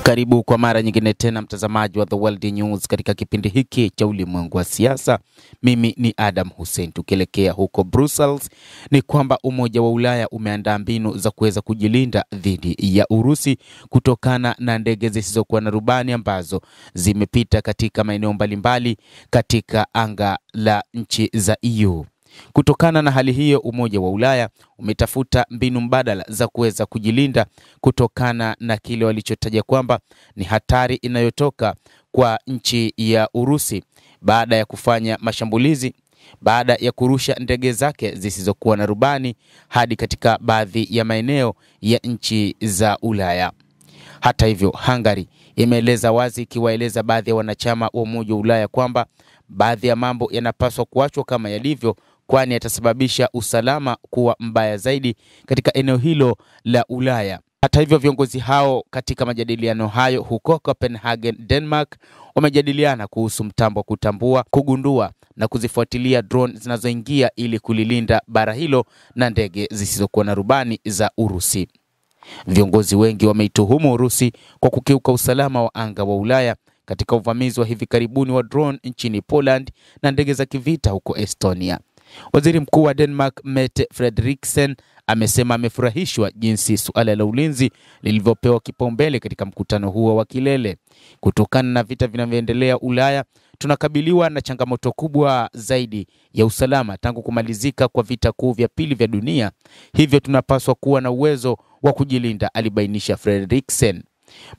Karibu kwa mara nyingine tena mtazamaji wa The World News katika kipindi hiki cha ulimwengu wa siasa. Mimi ni Adam Hussein. Tukielekea huko Brussels, ni kwamba Umoja wa Ulaya umeandaa mbinu za kuweza kujilinda dhidi ya Urusi kutokana na ndege zisizokuwa na rubani ambazo zimepita katika maeneo mbalimbali katika anga la nchi za EU. Kutokana na hali hiyo, Umoja wa Ulaya umetafuta mbinu mbadala za kuweza kujilinda kutokana na kile walichotaja kwamba ni hatari inayotoka kwa nchi ya Urusi baada ya kufanya mashambulizi, baada ya kurusha ndege zake zisizokuwa na rubani hadi katika baadhi ya maeneo ya nchi za Ulaya. Hata hivyo, Hungary imeeleza wazi, ikiwaeleza baadhi ya wanachama wa Umoja wa Ulaya kwamba baadhi ya mambo yanapaswa kuachwa kama yalivyo, kwani yatasababisha usalama kuwa mbaya zaidi katika eneo hilo la Ulaya. Hata hivyo, viongozi hao katika majadiliano hayo huko Copenhagen, Denmark, wamejadiliana kuhusu mtambo wa kutambua, kugundua na kuzifuatilia drone zinazoingia ili kulilinda bara hilo na ndege zisizokuwa na rubani za Urusi. Viongozi wengi wameituhumu Urusi kwa kukiuka usalama wa anga wa Ulaya katika uvamizi wa hivi karibuni wa drone nchini Poland na ndege za kivita huko Estonia. Waziri Mkuu wa Denmark, Mette Frederiksen, amesema amefurahishwa jinsi suala la ulinzi lilivyopewa kipaumbele katika mkutano huo wa kilele. Kutokana na vita vinavyoendelea Ulaya, tunakabiliwa na changamoto kubwa zaidi ya usalama tangu kumalizika kwa vita kuu vya pili vya dunia. Hivyo tunapaswa kuwa na uwezo wa kujilinda, alibainisha Frederiksen.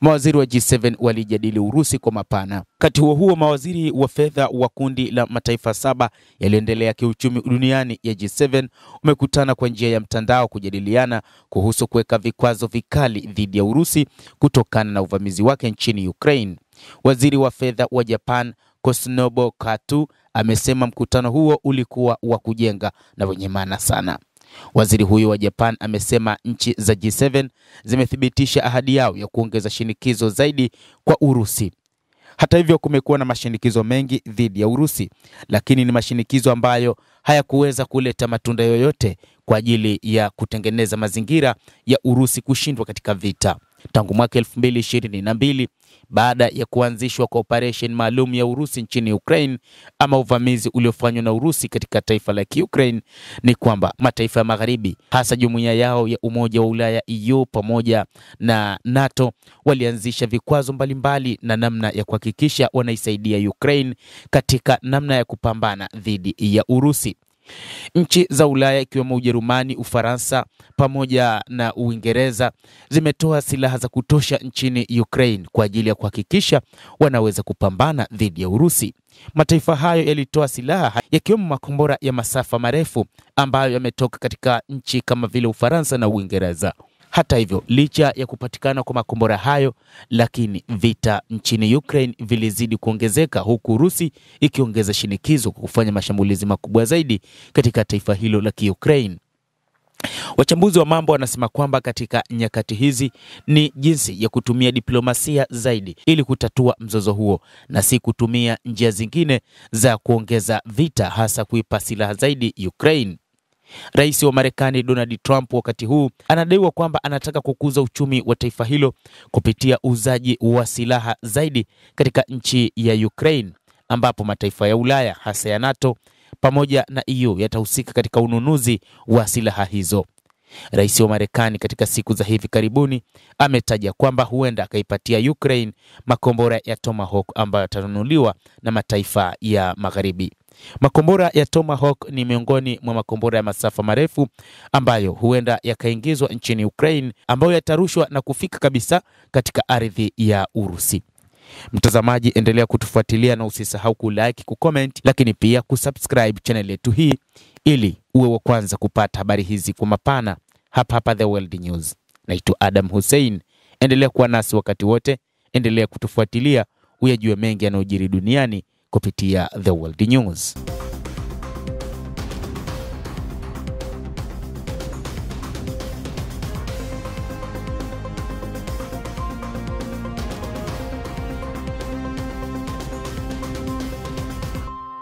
Mawaziri wa G7 walijadili Urusi kwa mapana. Wakati huo mawaziri wa fedha wa kundi la mataifa 7 yaliyoendelea kiuchumi duniani ya G7 umekutana kwa njia ya mtandao kujadiliana kuhusu kuweka vikwazo vikali dhidi ya Urusi kutokana na uvamizi wake nchini Ukraine. Waziri wa fedha wa Japan, Kosnobo Katu, amesema mkutano huo ulikuwa wa kujenga na wenye maana sana. Waziri huyo wa Japan amesema nchi za G7 zimethibitisha ahadi yao ya kuongeza shinikizo zaidi kwa Urusi. Hata hivyo, kumekuwa na mashinikizo mengi dhidi ya Urusi, lakini ni mashinikizo ambayo hayakuweza kuleta matunda yoyote kwa ajili ya kutengeneza mazingira ya Urusi kushindwa katika vita. Tangu mwaka 2022, baada ya kuanzishwa kwa operation maalum ya Urusi nchini Ukraine ama uvamizi uliofanywa na Urusi katika taifa la Ukraine, ni kwamba mataifa ya magharibi, hasa jumuiya yao ya Umoja wa Ulaya EU pamoja na NATO, walianzisha vikwazo mbalimbali na namna ya kuhakikisha wanaisaidia Ukraine katika namna ya kupambana dhidi ya Urusi. Nchi za Ulaya ikiwemo Ujerumani, Ufaransa pamoja na Uingereza zimetoa silaha za kutosha nchini Ukraine kwa ajili ya kuhakikisha wanaweza kupambana dhidi ya Urusi. Mataifa hayo yalitoa silaha yakiwemo makombora ya masafa marefu ambayo yametoka katika nchi kama vile Ufaransa na Uingereza. Hata hivyo, licha ya kupatikana kwa makombora hayo, lakini vita nchini Ukraine vilizidi kuongezeka, huku Urusi ikiongeza shinikizo kwa kufanya mashambulizi makubwa zaidi katika taifa hilo la Ukraine. Wachambuzi wa mambo wanasema kwamba katika nyakati hizi ni jinsi ya kutumia diplomasia zaidi ili kutatua mzozo huo na si kutumia njia zingine za kuongeza vita, hasa kuipa silaha zaidi Ukraine. Rais wa Marekani Donald Trump wakati huu anadaiwa kwamba anataka kukuza uchumi wa taifa hilo kupitia uuzaji wa silaha zaidi katika nchi ya Ukraine, ambapo mataifa ya Ulaya hasa ya NATO pamoja na EU yatahusika katika ununuzi wa silaha hizo. Rais wa Marekani katika siku za hivi karibuni ametaja kwamba huenda akaipatia Ukraine makombora ya Tomahawk ambayo yatanunuliwa na mataifa ya magharibi. Makombora ya Tomahawk ni miongoni mwa makombora ya masafa marefu ambayo huenda yakaingizwa nchini Ukraine, ambayo yatarushwa na kufika kabisa katika ardhi ya Urusi. Mtazamaji, endelea kutufuatilia na usisahau kulike, kucomment, lakini pia kusubscribe channel yetu hii ili uwe wa kwanza kupata habari hizi kwa mapana hapa The World News. Naitwa Adam Hussein. Endelea kuwa nasi wakati wote, endelea kutufuatilia uyajue mengi yanayojiri duniani kupitia The World News.